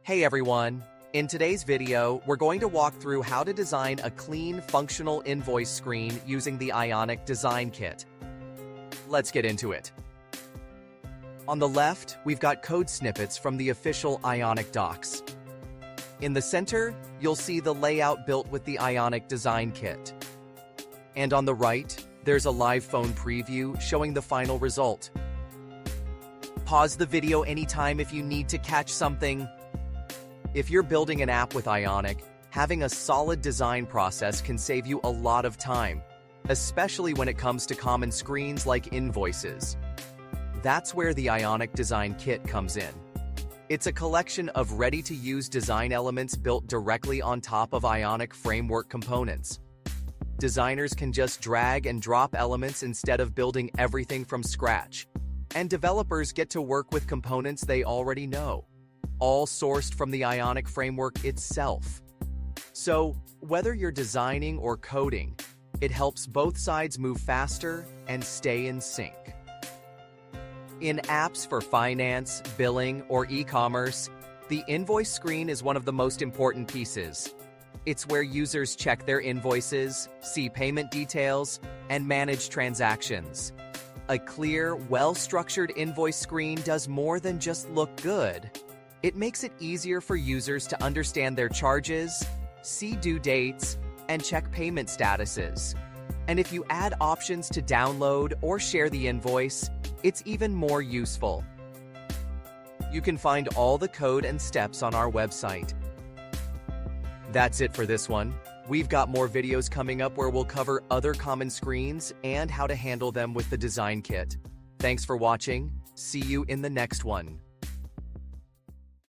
Hey everyone! In today's video, we're going to walk through how to design a clean, functional invoice screen using the Ionic Design Kit. Let's get into it. On the left, we've got code snippets from the official Ionic docs. In the center, you'll see the layout built with the Ionic Design Kit. And on the right, there's a live phone preview showing the final result. Pause the video anytime if you need to catch something. If you're building an app with Ionic, having a solid design process can save you a lot of time, especially when it comes to common screens like invoices. That's where the Ionic Design Kit comes in. It's a collection of ready-to-use design elements built directly on top of Ionic framework components. Designers can just drag and drop elements instead of building everything from scratch. And developers get to work with components they already know, all sourced from the Ionic framework itself. So, whether you're designing or coding, it helps both sides move faster and stay in sync. In apps for finance, billing, or e-commerce, the invoice screen is one of the most important pieces. It's where users check their invoices, see payment details, and manage transactions. A clear, well-structured invoice screen does more than just look good. It makes it easier for users to understand their charges, see due dates, and check payment statuses. And if you add options to download or share the invoice, it's even more useful. You can find all the code and steps on our website. That's it for this one. We've got more videos coming up where we'll cover other common screens and how to handle them with the design kit. Thanks for watching. See you in the next one.